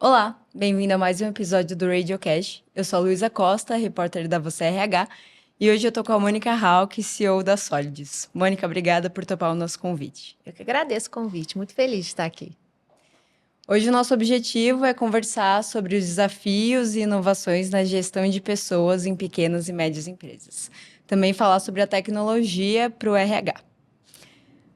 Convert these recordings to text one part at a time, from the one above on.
Olá, bem-vindo a mais um episódio do Radiocast. Eu sou a Luísa Costa, repórter da Você RH, e hoje eu tô com a Mônica Hauck, CEO da Solids. Mônica, obrigada por topar o nosso convite. Eu que agradeço o convite, muito feliz de estar aqui. Hoje o nosso objetivo é conversar sobre os desafios e inovações na gestão de pessoas em pequenas e médias empresas. Também falar sobre a tecnologia para o RH.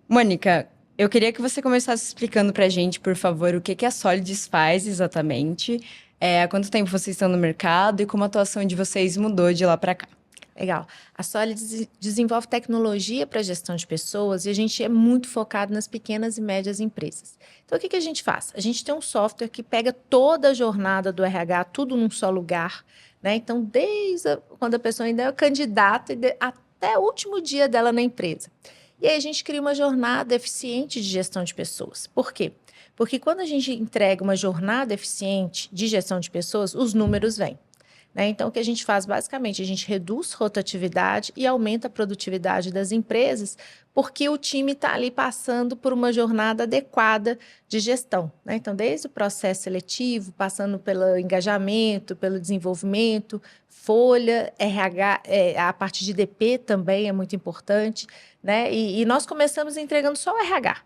Mônica, eu queria que você começasse explicando para a gente, por favor, o que a Solids faz exatamente, há quanto tempo vocês estão no mercado e como a atuação de vocês mudou de lá para cá. Legal. A Solid desenvolve tecnologia para gestão de pessoas e a gente é muito focado nas pequenas e médias empresas. Então, o que a gente faz? A gente tem um software que pega toda a jornada do RH, tudo num só lugar, né? Então, quando a pessoa ainda é candidata até o último dia dela na empresa. E aí a gente cria uma jornada eficiente de gestão de pessoas. Por quê? Porque quando a gente entrega uma jornada eficiente de gestão de pessoas, os números vêm. Né? Então, o que a gente faz, basicamente, a gente reduz rotatividade e aumenta a produtividade das empresas, porque o time está ali passando por uma jornada adequada de gestão. Né? Então, desde o processo seletivo, passando pelo engajamento, pelo desenvolvimento, folha, RH, a parte de DP também é muito importante. Né? E nós começamos entregando só o RH.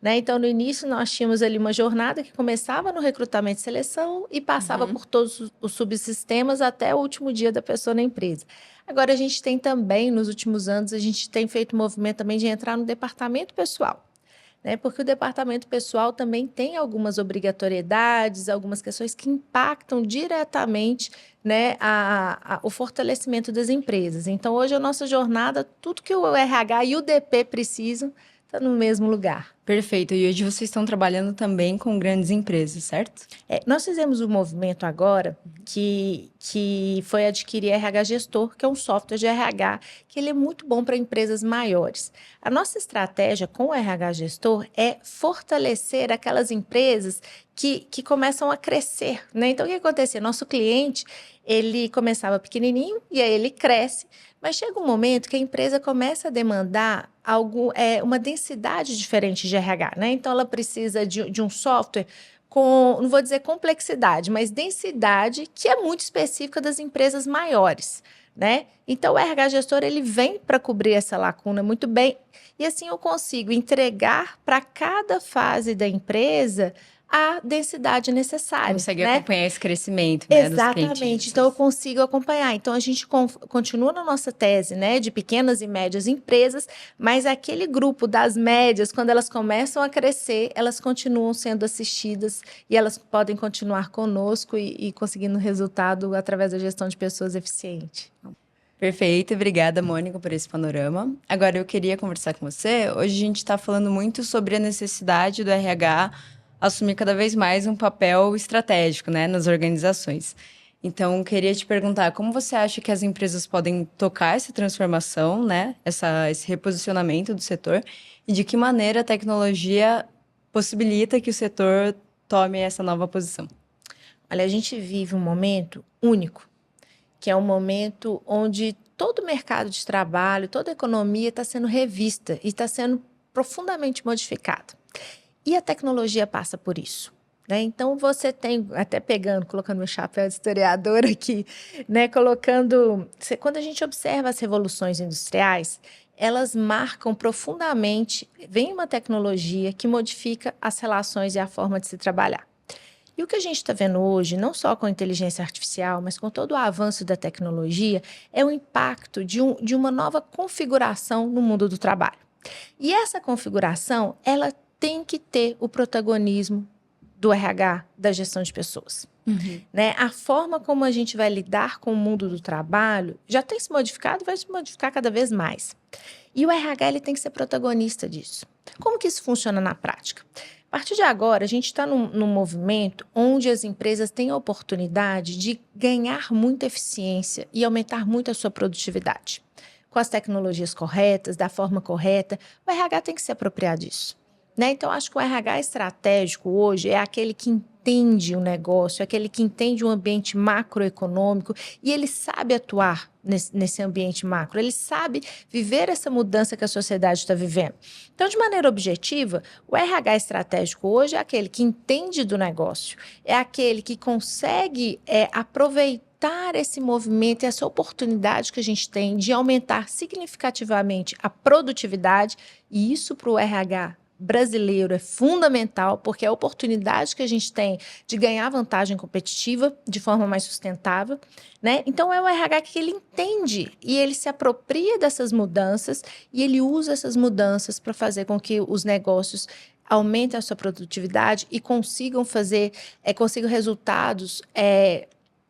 Né? Então, no início, nós tínhamos ali uma jornada que começava no recrutamento e seleção e passava por todos os subsistemas até o último dia da pessoa na empresa. Agora, a gente tem também, nos últimos anos, a gente tem feito um movimento também de entrar no departamento pessoal. Né? Porque o departamento pessoal também tem algumas obrigatoriedades, algumas questões que impactam diretamente, né, o fortalecimento das empresas. Então, hoje, a nossa jornada, tudo que o RH e o DP precisam, está no mesmo lugar. Perfeito. E hoje vocês estão trabalhando também com grandes empresas, certo? Nós fizemos um movimento agora que foi adquirir RH Gestor, que é um software de RH, que ele é muito bom para empresas maiores. A nossa estratégia com o RH Gestor é fortalecer aquelas empresas que começam a crescer. Né? Então, o que acontecia? Nosso cliente, ele começava pequenininho e aí ele cresce, mas chega um momento que a empresa começa a demandar uma densidade diferente de RH, né? Então, ela precisa de um software com, não vou dizer complexidade, mas densidade que é muito específica das empresas maiores, né? Então, o RH Gestor, ele vem para cobrir essa lacuna muito bem e assim eu consigo entregar para cada fase da empresa a densidade necessária. Consegue né? acompanhar esse crescimento, né, dos clientes. Exatamente. Então, eu consigo acompanhar. Então, a gente continua na nossa tese, né, de pequenas e médias empresas, mas aquele grupo das médias, quando elas começam a crescer, elas continuam sendo assistidas e elas podem continuar conosco e conseguindo resultado através da gestão de pessoas eficiente. Perfeito, obrigada, Mônica, por esse panorama. Agora, eu queria conversar com você. Hoje a gente está falando muito sobre a necessidade do RH assumir cada vez mais um papel estratégico, né, nas organizações. Então, queria te perguntar, como você acha que as empresas podem tocar essa transformação, né, esse reposicionamento do setor, e de que maneira a tecnologia possibilita que o setor tome essa nova posição? Olha, a gente vive um momento único, que é um momento onde todo o mercado de trabalho, toda a economia está sendo revista e está sendo profundamente modificada. E a tecnologia passa por isso. Né? Então, você tem, até colocando meu chapéu de historiador aqui, né? Quando a gente observa as revoluções industriais, elas marcam profundamente, vem uma tecnologia que modifica as relações e a forma de se trabalhar. E o que a gente está vendo hoje, não só com a inteligência artificial, mas com todo o avanço da tecnologia, é o impacto de uma nova configuração no mundo do trabalho. E essa configuração, ela tem que ter o protagonismo do RH, da gestão de pessoas. Né? A forma como a gente vai lidar com o mundo do trabalho já tem se modificado e vai se modificar cada vez mais. E o RH ele tem que ser protagonista disso. Como que isso funciona na prática? A partir de agora, a gente está num movimento onde as empresas têm a oportunidade de ganhar muita eficiência e aumentar muito a sua produtividade. Com as tecnologias corretas, da forma correta, o RH tem que se apropriar disso. Né? Então, acho que o RH estratégico hoje é aquele que entende o negócio, é aquele que entende o ambiente macroeconômico e ele sabe atuar nesse ambiente macro, ele sabe viver essa mudança que a sociedade está vivendo. Então, de maneira objetiva, o RH estratégico hoje é aquele que entende do negócio, é aquele que consegue aproveitar esse movimento e essa oportunidade que a gente tem de aumentar significativamente a produtividade, e isso para o RH brasileiro é fundamental, porque é a oportunidade que a gente tem de ganhar vantagem competitiva de forma mais sustentável, né? Então é o RH que ele entende e ele se apropria dessas mudanças e ele usa essas mudanças para fazer com que os negócios aumentem a sua produtividade e consigam resultados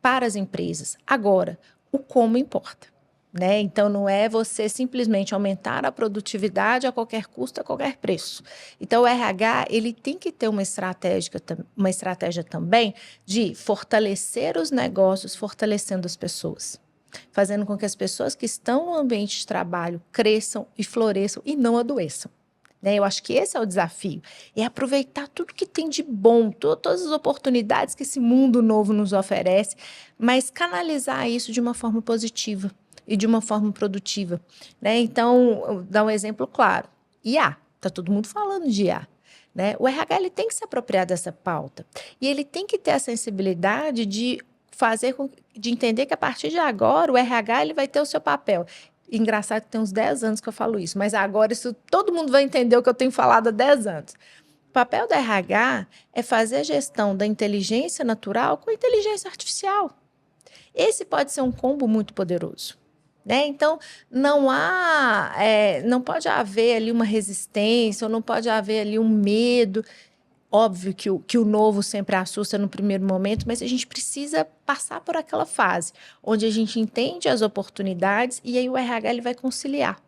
para as empresas. Agora, o como importa. Né? Então, não é você simplesmente aumentar a produtividade a qualquer custo, a qualquer preço. Então, o RH ele tem que ter uma estratégia também de fortalecer os negócios, fortalecendo as pessoas, fazendo com que as pessoas que estão no ambiente de trabalho cresçam e floresçam e não adoeçam. Né? Eu acho que esse é o desafio, é aproveitar tudo que tem de bom, todas as oportunidades que esse mundo novo nos oferece, mas canalizar isso de uma forma positiva e de uma forma produtiva, né? Então, vou dar um exemplo claro. IA, está todo mundo falando de IA, né? O RH ele tem que se apropriar dessa pauta e ele tem que ter a sensibilidade de entender que a partir de agora o RH ele vai ter o seu papel. Engraçado que tem uns 10 anos que eu falo isso, mas agora todo mundo vai entender o que eu tenho falado há 10 anos. O papel do RH é fazer a gestão da inteligência natural com a inteligência artificial. Esse pode ser um combo muito poderoso. Né? Então, não pode haver ali uma resistência, ou não pode haver ali um medo. Óbvio que o novo sempre assusta no primeiro momento, mas a gente precisa passar por aquela fase onde a gente entende as oportunidades e aí o RH ele vai conciliar.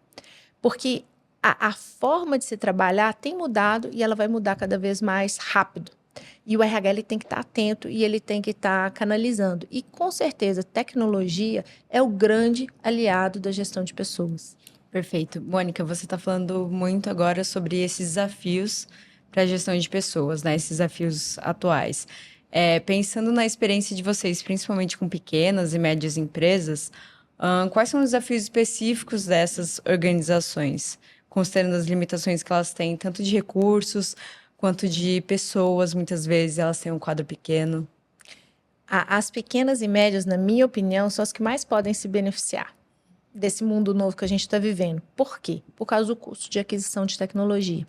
Porque a forma de se trabalhar tem mudado e ela vai mudar cada vez mais rápido. E o RH ele tem que estar atento e ele tem que estar canalizando. E, com certeza, tecnologia é o grande aliado da gestão de pessoas. Perfeito. Mônica, você está falando muito agora sobre esses desafios para a gestão de pessoas, né? Esses desafios atuais. Pensando na experiência de vocês, principalmente com pequenas e médias empresas, quais são os desafios específicos dessas organizações, considerando as limitações que elas têm, tanto de recursos quanto de pessoas? Muitas vezes elas têm um quadro pequeno. As pequenas e médias, na minha opinião, são as que mais podem se beneficiar desse mundo novo que a gente está vivendo. Por quê? Por causa do custo de aquisição de tecnologia.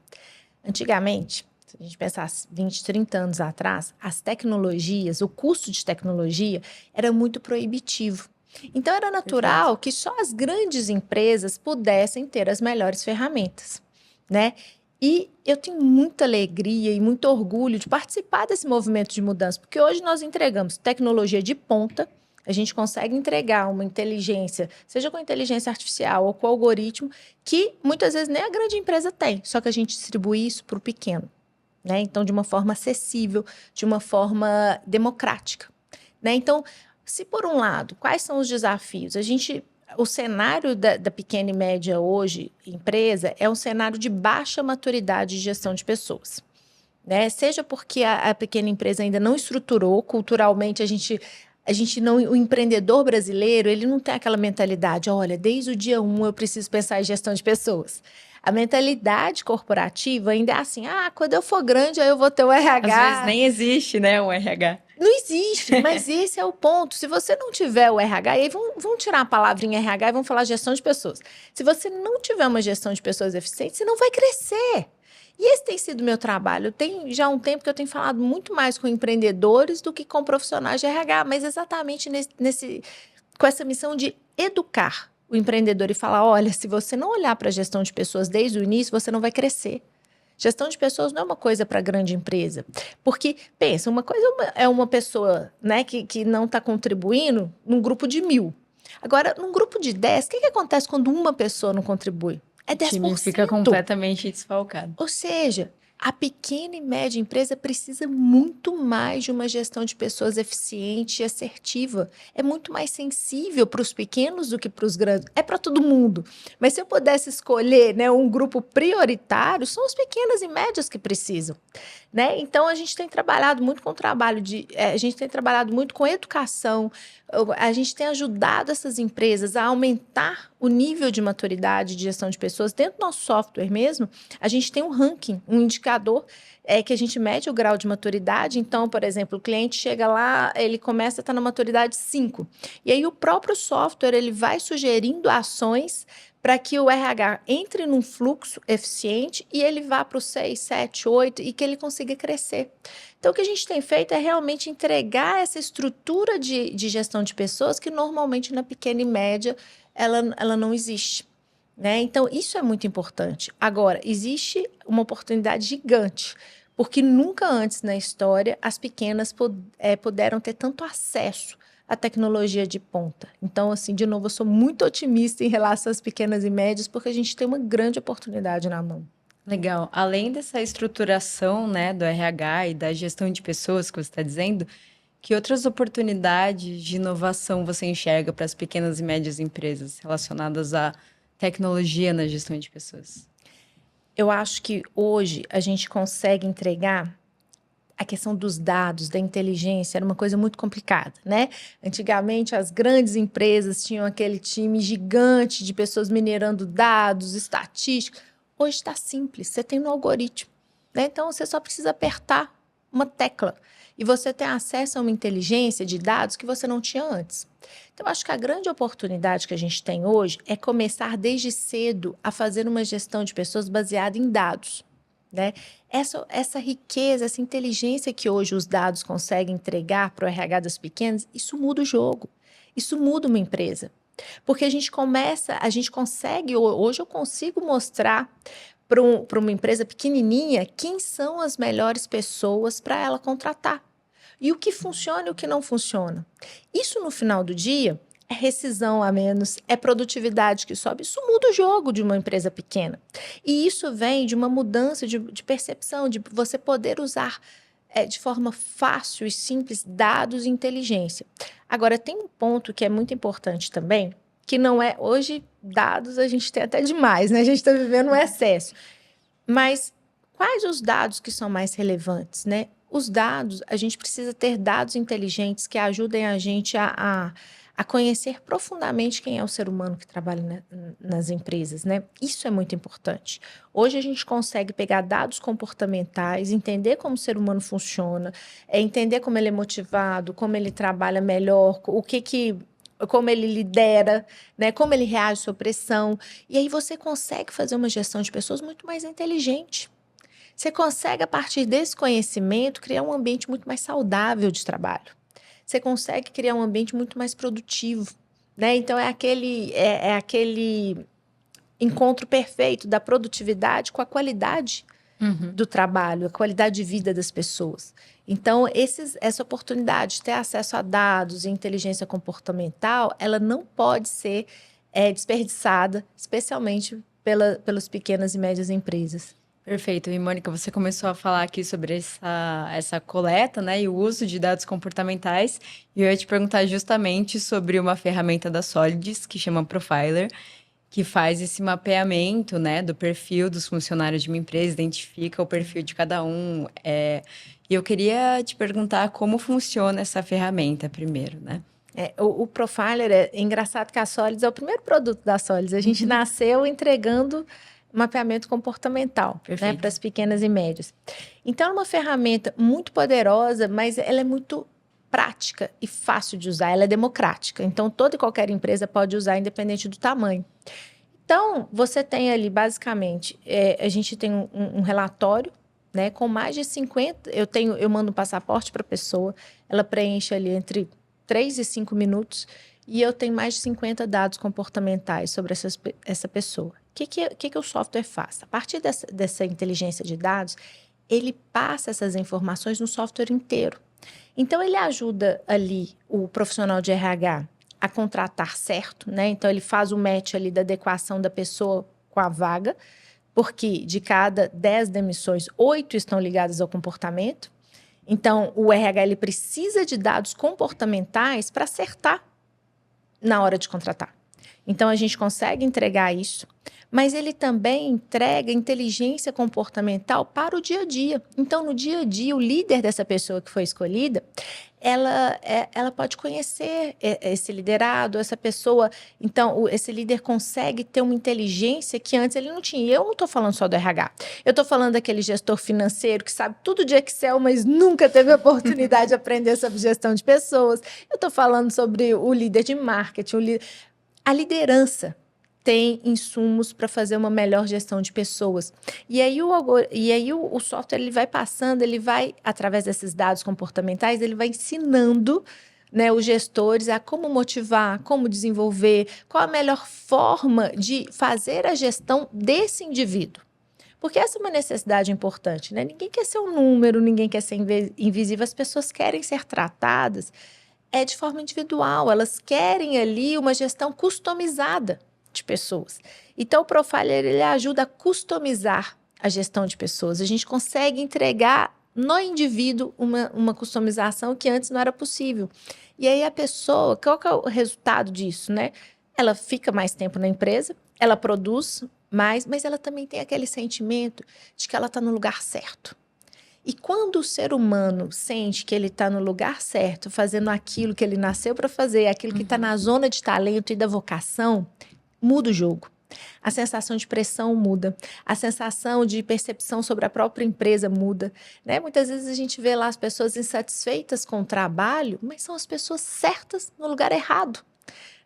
Antigamente, se a gente pensasse 20, 30 anos atrás, as tecnologias, o custo de tecnologia era muito proibitivo. Então, era natural que só as grandes empresas pudessem ter as melhores ferramentas, né? E eu tenho muita alegria e muito orgulho de participar desse movimento de mudança, porque hoje nós entregamos tecnologia de ponta, a gente consegue entregar uma inteligência, seja com inteligência artificial ou com algoritmo, que muitas vezes nem a grande empresa tem, só que a gente distribui isso para o pequeno, né? Então, de uma forma acessível, de uma forma democrática, né? Então, se por um lado, quais são os desafios? O cenário da pequena e média hoje, empresa, é um cenário de baixa maturidade de gestão de pessoas. Né? Seja porque a pequena empresa ainda não estruturou, culturalmente o empreendedor brasileiro, ele não tem aquela mentalidade, olha, desde o dia 1 eu preciso pensar em gestão de pessoas. A mentalidade corporativa ainda é assim, quando eu for grande, aí eu vou ter o RH. Às vezes nem existe, né, o RH. Não existe, mas esse é o ponto. Se você não tiver o RH, e aí vão tirar a palavrinha RH e vão falar gestão de pessoas. Se você não tiver uma gestão de pessoas eficiente, você não vai crescer. E esse tem sido o meu trabalho. Tem já um tempo que eu tenho falado muito mais com empreendedores do que com profissionais de RH, mas exatamente com essa missão de educar o empreendedor e falar, olha, se você não olhar para a gestão de pessoas desde o início, você não vai crescer. Gestão de pessoas não é uma coisa para grande empresa. Porque, pensa, uma coisa é uma pessoa, né, que não está contribuindo num grupo de 1.000. Agora, num grupo de 10, o que acontece quando uma pessoa não contribui? É 10%. O time fica completamente desfalcado. Ou seja, A pequena e média empresa precisa muito mais de uma gestão de pessoas eficiente e assertiva. É muito mais sensível para os pequenos do que para os grandes. É para todo mundo. Mas se eu pudesse escolher, né, um grupo prioritário, são os pequenas e médias que precisam. Né? Então, a gente tem trabalhado muito com trabalho a gente tem trabalhado muito com educação, a gente tem ajudado essas empresas a aumentar o nível de maturidade de gestão de pessoas. Dentro do nosso software mesmo, a gente tem um ranking, um indicador que a gente mede o grau de maturidade. Então, por exemplo, o cliente chega lá, ele começa a estar na maturidade 5. E aí o próprio software ele vai sugerindo ações para que o RH entre num fluxo eficiente e ele vá para o 6, 7, 8 e que ele consiga crescer. Então, o que a gente tem feito é realmente entregar essa estrutura de gestão de pessoas que normalmente na pequena e média ela não existe. Né? Então, isso é muito importante. Agora, existe uma oportunidade gigante, porque nunca antes na história as pequenas puderam ter tanto acesso à tecnologia de ponta. Então, assim, de novo, eu sou muito otimista em relação às pequenas e médias, porque a gente tem uma grande oportunidade na mão. Legal. Além dessa estruturação, né, do RH e da gestão de pessoas que você está dizendo, que outras oportunidades de inovação você enxerga para as pequenas e médias empresas relacionadas à tecnologia na gestão de pessoas? Eu acho que hoje a gente consegue entregar a questão dos dados, da inteligência, era uma coisa muito complicada, né? Antigamente, as grandes empresas tinham aquele time gigante de pessoas minerando dados, estatísticas. Hoje está simples, você tem um algoritmo, né? Então, você só precisa apertar uma tecla e você tem acesso a uma inteligência de dados que você não tinha antes. Então, acho que a grande oportunidade que a gente tem hoje é começar desde cedo a fazer uma gestão de pessoas baseada em dados. Né? Essa riqueza, essa inteligência que hoje os dados conseguem entregar para o RH das pequenas, isso muda o jogo, isso muda uma empresa. Porque a gente consegue, hoje eu consigo mostrar para uma empresa pequenininha quem são as melhores pessoas para ela contratar. E o que funciona e o que não funciona. Isso no final do dia é rescisão a menos, é produtividade que sobe. Isso muda o jogo de uma empresa pequena. E isso vem de uma mudança de percepção, de você poder usar de forma fácil e simples dados e inteligência. Agora, tem um ponto que é muito importante também, que não é... Hoje, dados a gente tem até demais, né? A gente está vivendo um excesso. Mas quais os dados que são mais relevantes, né? Os dados, a gente precisa ter dados inteligentes que ajudem a gente a conhecer profundamente quem é o ser humano que trabalha nas empresas, né? Isso é muito importante. Hoje a gente consegue pegar dados comportamentais, entender como o ser humano funciona, entender como ele é motivado, como ele trabalha melhor, como ele lidera, né? Como ele reage à pressão. E aí você consegue fazer uma gestão de pessoas muito mais inteligente. Você consegue, a partir desse conhecimento, criar um ambiente muito mais saudável de trabalho. Você consegue criar um ambiente muito mais produtivo, né? Então, é aquele encontro perfeito da produtividade com a qualidade do trabalho, a qualidade de vida das pessoas. Então, essa oportunidade de ter acesso a dados e inteligência comportamental, ela não pode ser desperdiçada, especialmente pelas pequenas e médias empresas. Perfeito. E, Mônica, você começou a falar aqui sobre essa coleta, né, e o uso de dados comportamentais. E eu ia te perguntar justamente sobre uma ferramenta da Solids, que chama Profiler, que faz esse mapeamento, né, do perfil dos funcionários de uma empresa, identifica o perfil de cada um. E eu queria te perguntar como funciona essa ferramenta primeiro, né? O Profiler é engraçado que a Solids é o primeiro produto da Solids. A gente nasceu entregando mapeamento comportamental, né, para as pequenas e médias. Então, é uma ferramenta muito poderosa, mas ela é muito prática e fácil de usar, ela é democrática. Então, toda e qualquer empresa pode usar, independente do tamanho. Então, você tem ali, basicamente, a gente tem um relatório, né, com mais de 50... Eu mando um passaporte para a pessoa, ela preenche ali entre 3 e 5 minutos, e eu tenho mais de 50 dados comportamentais sobre essa pessoa. O que o software faz? A partir dessa inteligência de dados, ele passa essas informações no software inteiro. Então, ele ajuda ali o profissional de RH a contratar certo, né? Então, ele faz o match ali da adequação da pessoa com a vaga, porque de cada 10 demissões, 8 estão ligadas ao comportamento. Então, o RH ele precisa de dados comportamentais para acertar na hora de contratar. Então, a gente consegue entregar isso, mas ele também entrega inteligência comportamental para o dia a dia. Então, no dia a dia, o líder dessa pessoa que foi escolhida, ela pode conhecer esse liderado, essa pessoa. Então, esse líder consegue ter uma inteligência que antes ele não tinha. E eu não estou falando só do RH. Eu estou falando daquele gestor financeiro que sabe tudo de Excel, mas nunca teve a oportunidade de aprender sobre gestão de pessoas. Eu estou falando sobre o líder de marketing, a liderança tem insumos para fazer uma melhor gestão de pessoas. E aí o software ele vai passando, ele vai, através desses dados comportamentais, ele vai ensinando, né, os gestores a como motivar, como desenvolver, qual a melhor forma de fazer a gestão desse indivíduo. Porque essa é uma necessidade importante, né? Ninguém quer ser um número, ninguém quer ser invisível, as pessoas querem ser tratadas de forma individual, elas querem ali uma gestão customizada de pessoas. Então, o Profiler ele ajuda a customizar a gestão de pessoas. A gente consegue entregar no indivíduo uma customização que antes não era possível. E aí a pessoa, qual que é o resultado disso, né? Ela fica mais tempo na empresa, ela produz mais, mas ela também tem aquele sentimento de que ela está no lugar certo. E quando o ser humano sente que ele está no lugar certo, fazendo aquilo que ele nasceu para fazer, aquilo que está na zona de talento e da vocação, muda o jogo. A sensação de pressão muda, a sensação de percepção sobre a própria empresa muda, né? Muitas vezes a gente vê lá as pessoas insatisfeitas com o trabalho, mas são as pessoas certas no lugar errado,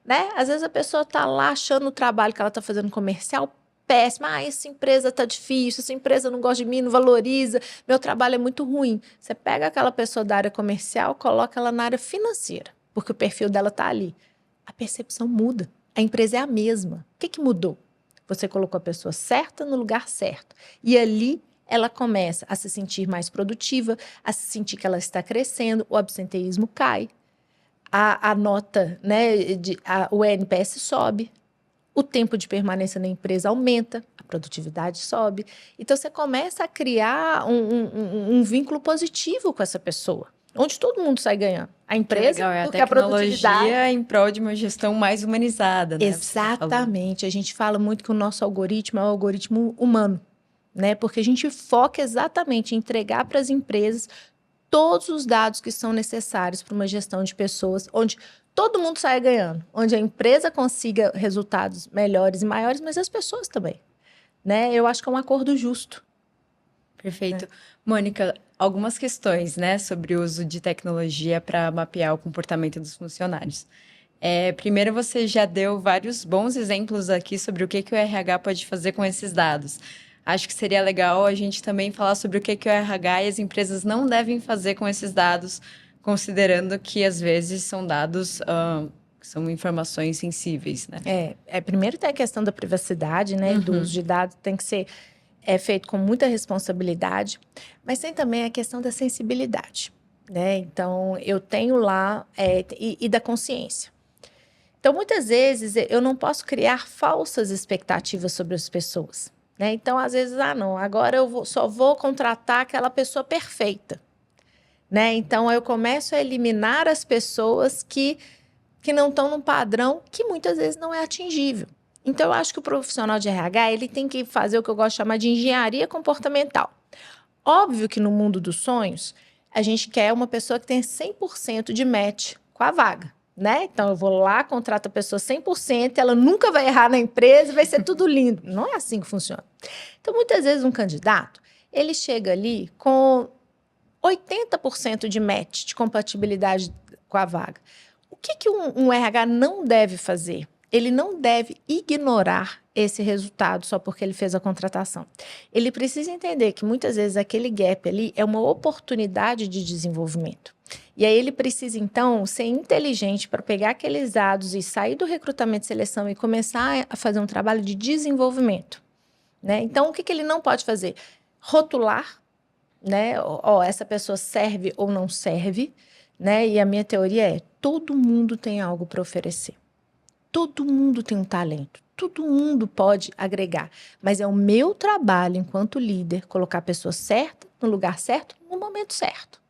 né? Às vezes a pessoa está lá achando o trabalho que ela está fazendo comercial péssima. Essa empresa está difícil, essa empresa não gosta de mim, não valoriza, meu trabalho é muito ruim. Você pega aquela pessoa da área comercial, coloca ela na área financeira, porque o perfil dela está ali. A percepção muda. A empresa é a mesma. O que mudou? Você colocou a pessoa certa no lugar certo. E ali ela começa a se sentir mais produtiva, a se sentir que ela está crescendo, o absenteísmo cai, a nota, né, o NPS sobe, o tempo de permanência na empresa aumenta, a produtividade sobe. Então, você começa a criar um vínculo positivo com essa pessoa, onde todo mundo sai ganhando. A empresa, porque a produtividade em prol de uma gestão mais humanizada, né? Exatamente. A gente fala muito que o nosso algoritmo é um algoritmo humano, né? Porque a gente foca exatamente em entregar para as empresas todos os dados que são necessários para uma gestão de pessoas, onde todo mundo saia ganhando, onde a empresa consiga resultados melhores e maiores, mas as pessoas também, né? Eu acho que é um acordo justo. Perfeito. Mônica, algumas questões, né, sobre o uso de tecnologia para mapear o comportamento dos funcionários. Primeiro, você já deu vários bons exemplos aqui sobre o que o RH pode fazer com esses dados. Acho que seria legal a gente também falar sobre o que o RH e as empresas não devem fazer com esses dados, considerando que, às vezes, são dados, são informações sensíveis, né? Primeiro tem a questão da privacidade, né, do uso de dados, tem que ser feito com muita responsabilidade, mas tem também a questão da sensibilidade, né? Então, eu tenho lá, e da consciência. Então, muitas vezes, eu não posso criar falsas expectativas sobre as pessoas, né? Então, às vezes, não, agora eu só vou contratar aquela pessoa perfeita, né? Então, eu começo a eliminar as pessoas que não estão num padrão que muitas vezes não é atingível. Então, eu acho que o profissional de RH ele tem que fazer o que eu gosto de chamar de engenharia comportamental. Óbvio que no mundo dos sonhos, a gente quer uma pessoa que tenha 100% de match com a vaga, né? Então, eu vou lá, contrato a pessoa 100%, ela nunca vai errar na empresa, vai ser tudo lindo. Não é assim que funciona. Então, muitas vezes, um candidato, ele chega ali com 80% de match, de compatibilidade com a vaga. O que um RH não deve fazer? Ele não deve ignorar esse resultado só porque ele fez a contratação. Ele precisa entender que muitas vezes aquele gap ali é uma oportunidade de desenvolvimento. E aí ele precisa, então, ser inteligente para pegar aqueles dados e sair do recrutamento e seleção e começar a fazer um trabalho de desenvolvimento, né? Então, o que ele não pode fazer? Rotular, né? Essa pessoa serve ou não serve, né? E a minha teoria todo mundo tem algo para oferecer. Todo mundo tem um talento, todo mundo pode agregar, mas é o meu trabalho enquanto líder colocar a pessoa certa no lugar certo, no momento certo.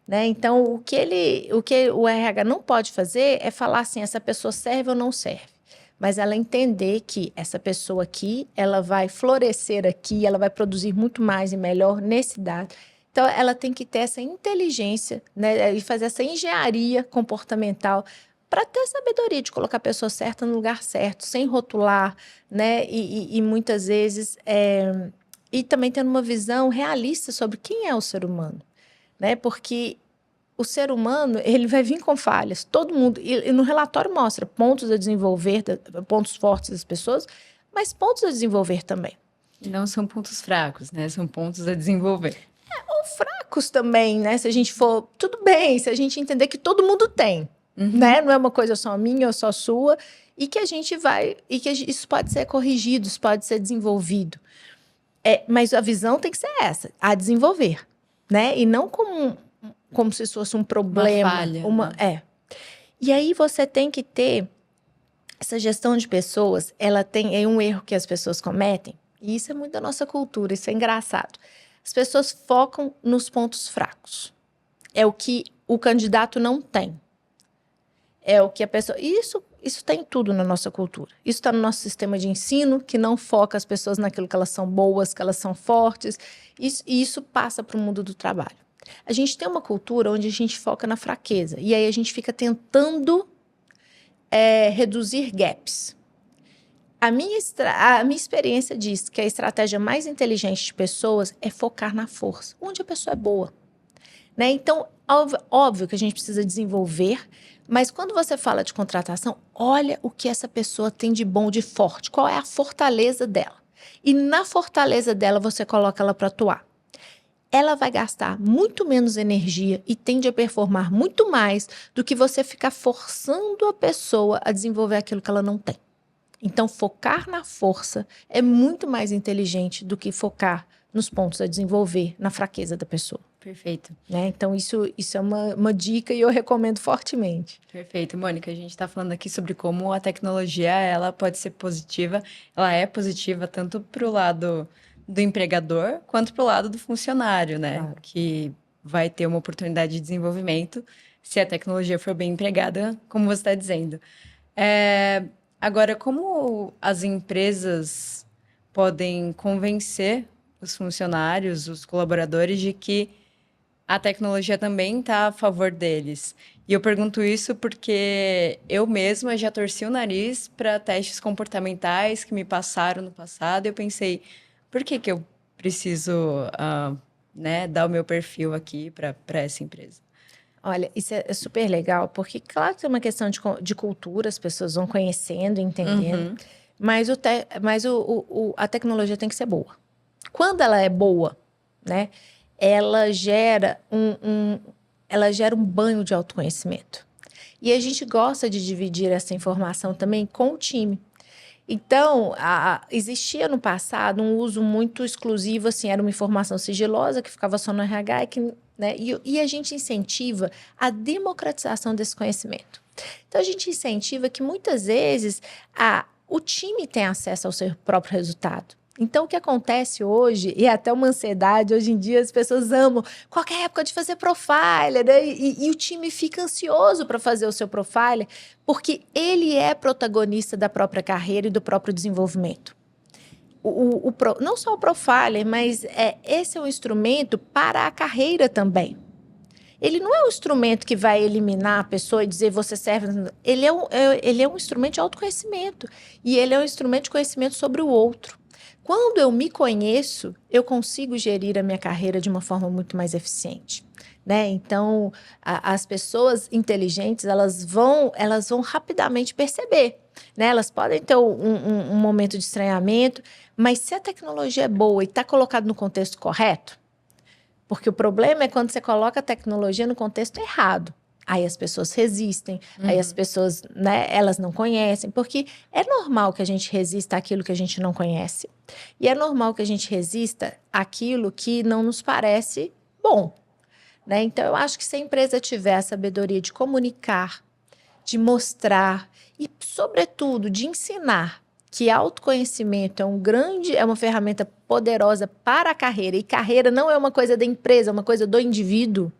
Né? Então, o que o RH não pode fazer é falar assim, essa pessoa serve ou não serve. Mas ela entender que essa pessoa aqui, ela vai florescer aqui, ela vai produzir muito mais e melhor nesse dado. Então, ela tem que ter essa inteligência, né, e fazer essa engenharia comportamental para ter sabedoria de colocar a pessoa certa no lugar certo, sem rotular, né? E muitas vezes, e também tendo uma visão realista sobre quem é o ser humano, né? Porque o ser humano, ele vai vir com falhas, todo mundo, e no relatório mostra pontos a desenvolver, pontos fortes das pessoas, mas pontos a desenvolver também. Não são pontos fracos, né? São pontos a desenvolver. Ou fracos também, né? Se a gente for, tudo bem, se a gente entender que todo mundo tem, né? Não é uma coisa só minha ou só sua, e que a gente vai, isso pode ser corrigido, isso pode ser desenvolvido. Mas a visão tem que ser essa, a desenvolver, né? E não como se fosse um problema. Uma falha. Né? E aí você tem que ter essa gestão de pessoas, ela tem um erro que as pessoas cometem, e isso é muito da nossa cultura, isso é engraçado. As pessoas focam nos pontos fracos. É o que o candidato não tem. É o que a pessoa... Isso está em tudo na nossa cultura. Isso está no nosso sistema de ensino, que não foca as pessoas naquilo que elas são boas, que elas são fortes. E isso passa para o mundo do trabalho. A gente tem uma cultura onde a gente foca na fraqueza. E aí a gente fica tentando reduzir gaps. A minha experiência diz que a estratégia mais inteligente de pessoas é focar na força, onde a pessoa é boa. Né? Então, óbvio que a gente precisa desenvolver, mas quando você fala de contratação, olha o que essa pessoa tem de bom, de forte, qual é a fortaleza dela. E na fortaleza dela, você coloca ela para atuar. Ela vai gastar muito menos energia e tende a performar muito mais do que você ficar forçando a pessoa a desenvolver aquilo que ela não tem. Então, focar na força é muito mais inteligente do que focar nos pontos a desenvolver, na fraqueza da pessoa. Perfeito. Né? Então, isso é uma dica e eu recomendo fortemente. Perfeito. Mônica, a gente está falando aqui sobre como a tecnologia ela pode ser positiva. Ela é positiva tanto para o lado do empregador quanto para o lado do funcionário, né? Claro. Que vai ter uma oportunidade de desenvolvimento se a tecnologia for bem empregada, como você está dizendo. Agora, como as empresas podem convencer os funcionários, os colaboradores, de que a tecnologia também está a favor deles? E eu pergunto isso porque eu mesma já torci o nariz para testes comportamentais que me passaram no passado. E eu pensei, por que eu preciso dar o meu perfil aqui para essa empresa? Olha, isso é super legal, porque claro que é uma questão de cultura, as pessoas vão conhecendo, entendendo, mas a tecnologia tem que ser boa. Quando ela é boa, né, ela gera um banho de autoconhecimento. E a gente gosta de dividir essa informação também com o time. Então, existia no passado um uso muito exclusivo, assim, era uma informação sigilosa que ficava só no RH, né? E a gente incentiva a democratização desse conhecimento. Então, a gente incentiva que muitas vezes o time tem acesso ao seu próprio resultado. Então, o que acontece hoje, e até uma ansiedade, hoje em dia as pessoas amam qualquer época de fazer profiler, né? E o time fica ansioso para fazer o seu profiler, porque ele é protagonista da própria carreira e do próprio desenvolvimento. Não só o profiler, mas esse é um instrumento para a carreira também. Ele não é um instrumento que vai eliminar a pessoa e dizer você serve. Ele é um instrumento de autoconhecimento. E ele é um instrumento de conhecimento sobre o outro. Quando eu me conheço, eu consigo gerir a minha carreira de uma forma muito mais eficiente. Né? Então, as pessoas inteligentes, elas vão rapidamente perceber. Né? Elas podem ter um momento de estranhamento, mas se a tecnologia é boa e está colocada no contexto correto, porque o problema é quando você coloca a tecnologia no contexto errado. Aí as pessoas resistem, aí as pessoas, né, elas não conhecem, porque é normal que a gente resista àquilo que a gente não conhece. E é normal que a gente resista àquilo que não nos parece bom. Né? Então, eu acho que se a empresa tiver a sabedoria de comunicar, de mostrar e, sobretudo, de ensinar que autoconhecimento é uma ferramenta poderosa para a carreira, e carreira não é uma coisa da empresa, é uma coisa do indivíduo,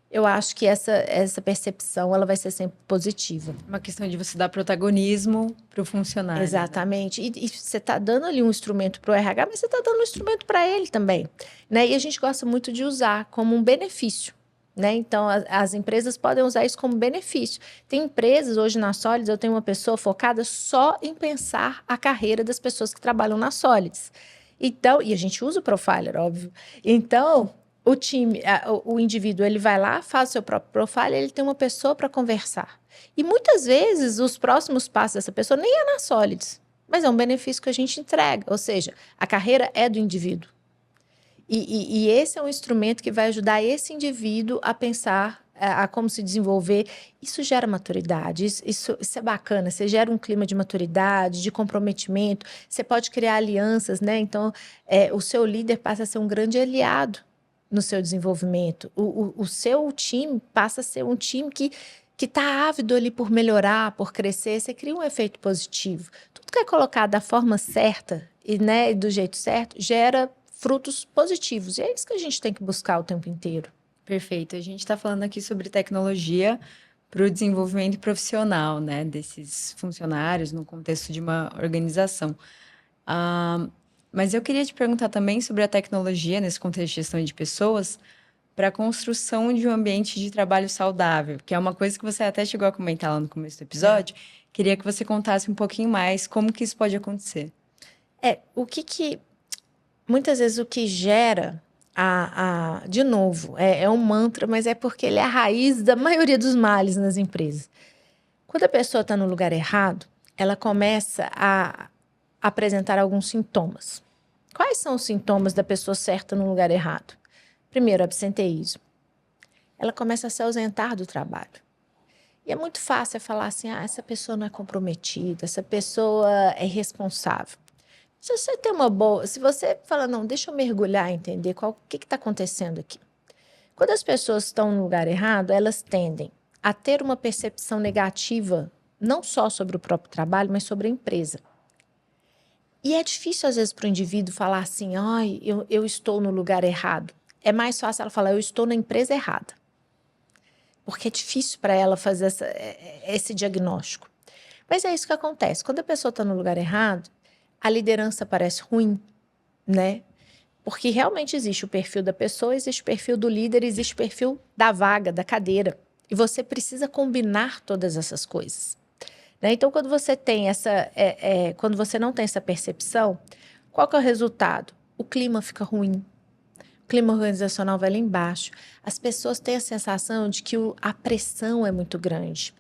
eu acho que essa percepção ela vai ser sempre positiva. Uma questão de você dar protagonismo para o funcionário. Exatamente. Né? E você está dando ali um instrumento para o RH, mas você está dando um instrumento para ele também. Né? E a gente gosta muito de usar como um benefício. Né? Então, as empresas podem usar isso como benefício. Tem empresas, hoje na Solids, eu tenho uma pessoa focada só em pensar a carreira das pessoas que trabalham na Solids. Então, e a gente usa o Profiler, óbvio. Então, o time, o indivíduo, ele vai lá, faz o seu próprio Profiler, ele tem uma pessoa para conversar. E muitas vezes, os próximos passos dessa pessoa nem é na Solids, mas é um benefício que a gente entrega. Ou seja, a carreira é do indivíduo. E esse é um instrumento que vai ajudar esse indivíduo a pensar a como se desenvolver. Isso gera maturidade, isso é bacana. Você gera um clima de maturidade, de comprometimento. Você pode criar alianças, né? Então, o seu líder passa a ser um grande aliado no seu desenvolvimento. O seu time passa a ser um time que está ávido ali por melhorar, por crescer. Você cria um efeito positivo. Tudo que é colocado da forma certa e, né, do jeito certo gera frutos positivos. E é isso que a gente tem que buscar o tempo inteiro. Perfeito. A gente está falando aqui sobre tecnologia para o desenvolvimento profissional, né, desses funcionários no contexto de uma organização. Mas eu queria te perguntar também sobre a tecnologia nesse contexto de gestão de pessoas para a construção de um ambiente de trabalho saudável, que é uma coisa que você até chegou a comentar lá no começo do episódio. Queria que você contasse um pouquinho mais como que isso pode acontecer. Muitas vezes o que gera, de novo, é um mantra, mas é porque ele é a raiz da maioria dos males nas empresas. Quando a pessoa está no lugar errado, ela começa a apresentar alguns sintomas. Quais são os sintomas da pessoa certa no lugar errado? Primeiro, absenteísmo. Ela começa a se ausentar do trabalho. E é muito fácil falar assim, essa pessoa não é comprometida, essa pessoa é irresponsável. Se você tem se você fala, não, deixa eu mergulhar e entender o que está acontecendo aqui. Quando as pessoas estão no lugar errado, elas tendem a ter uma percepção negativa, não só sobre o próprio trabalho, mas sobre a empresa. E é difícil, às vezes, para o indivíduo falar assim, eu estou no lugar errado. É mais fácil ela falar, eu estou na empresa errada. Porque é difícil para ela fazer esse diagnóstico. Mas é isso que acontece. Quando a pessoa está no lugar errado, a liderança parece ruim, né? Porque realmente existe o perfil da pessoa, existe o perfil do líder, existe o perfil da vaga, da cadeira. E você precisa combinar todas essas coisas. Né? Então, quando você tem quando você não tem essa percepção, qual que é o resultado? O clima fica ruim. O clima organizacional vai lá embaixo. As pessoas têm a sensação de que a pressão é muito grande.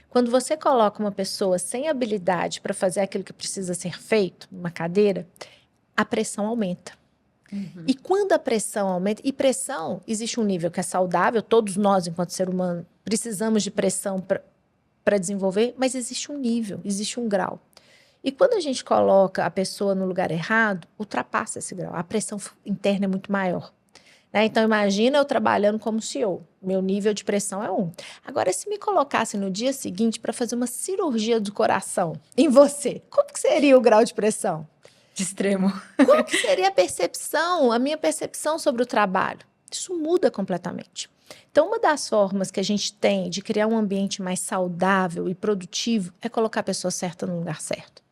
Quando você coloca uma pessoa sem habilidade para fazer aquilo que precisa ser feito numa cadeira, a pressão aumenta. Uhum. E quando a pressão aumenta, e pressão, existe um nível que é saudável, todos nós, enquanto ser humano, precisamos de pressão para desenvolver, mas existe um nível, existe um grau. E quando a gente coloca a pessoa no lugar errado, ultrapassa esse grau. A pressão interna é muito maior. Né? Então, imagina eu trabalhando como CEO. Meu nível de pressão é 1. Agora, se me colocasse no dia seguinte para fazer uma cirurgia do coração em você, como que seria o grau de pressão? De extremo. Como que seria a minha percepção sobre o trabalho? Isso muda completamente. Então, uma das formas que a gente tem de criar um ambiente mais saudável e produtivo é colocar a pessoa certa no lugar certo.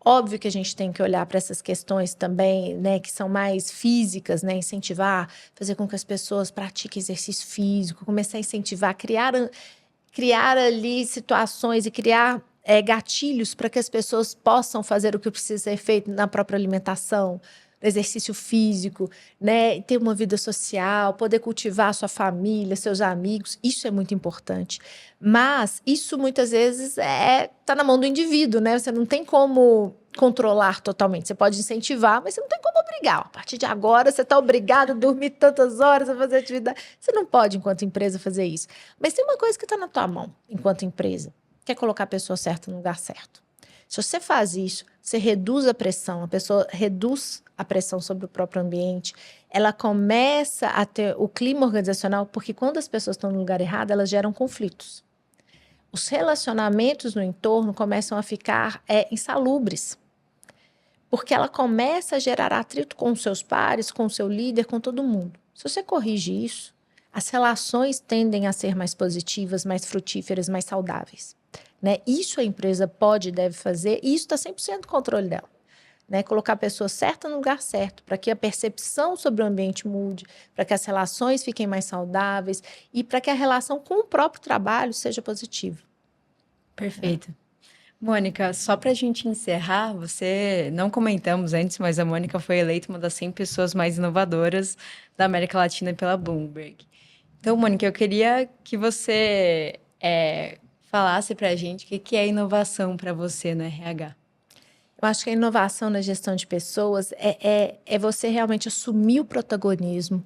Óbvio que a gente tem que olhar para essas questões também, né, que são mais físicas, né, incentivar, fazer com que as pessoas pratiquem exercício físico, começar a incentivar, criar ali situações e criar gatilhos para que as pessoas possam fazer o que precisa ser feito na própria alimentação, exercício físico, né, ter uma vida social, poder cultivar a sua família, seus amigos, isso é muito importante. Mas isso muitas vezes tá na mão do indivíduo, né? Você não tem como controlar totalmente. Você pode incentivar, mas você não tem como obrigar. A partir de agora, você está obrigado a dormir tantas horas, a fazer atividade. Você não pode, enquanto empresa, fazer isso. Mas tem uma coisa que está na tua mão, enquanto empresa, que é colocar a pessoa certa no lugar certo. Se você faz isso, você reduz a pressão, a pessoa reduz a pressão sobre o próprio ambiente, ela começa a ter o clima organizacional, porque quando as pessoas estão no lugar errado, elas geram conflitos. Os relacionamentos no entorno começam a ficar insalubres. porque ela começa a gerar atrito com os seus pares, com o seu líder, com todo mundo. Se você corrige isso, as relações tendem a ser mais positivas, mais frutíferas, mais saudáveis. Né? Isso a empresa pode e deve fazer, e isso está 100% no controle dela. Né? Colocar a pessoa certa no lugar certo, para que a percepção sobre o ambiente mude, para que as relações fiquem mais saudáveis e para que a relação com o próprio trabalho seja positiva. Perfeito. Mônica, só para a gente encerrar, você não comentamos antes, mas a Mônica foi eleita uma das 100 pessoas mais inovadoras da América Latina pela Bloomberg. Então, Mônica, eu queria que você falasse para a gente o que é inovação para você no RH. Eu acho que a inovação na gestão de pessoas é você realmente assumir o protagonismo,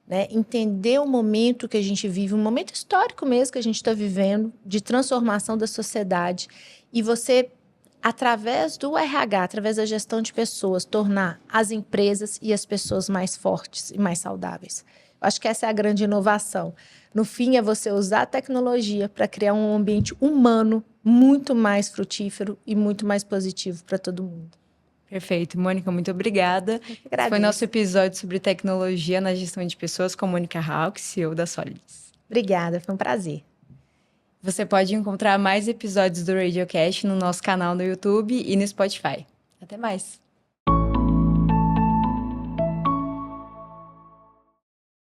né? Entender o momento que a gente vive, um momento histórico mesmo que a gente está vivendo, de transformação da sociedade, e você, através do RH, através da gestão de pessoas, tornar as empresas e as pessoas mais fortes e mais saudáveis. Eu acho que essa é a grande inovação. No fim, é você usar a tecnologia para criar um ambiente humano muito mais frutífero e muito mais positivo para todo mundo. Perfeito. Mônica, muito obrigada. Esse foi nosso episódio sobre tecnologia na gestão de pessoas com Mônica Hauck, CEO da Solids. Obrigada, foi um prazer. Você pode encontrar mais episódios do Radiocast no nosso canal no YouTube e no Spotify. Até mais!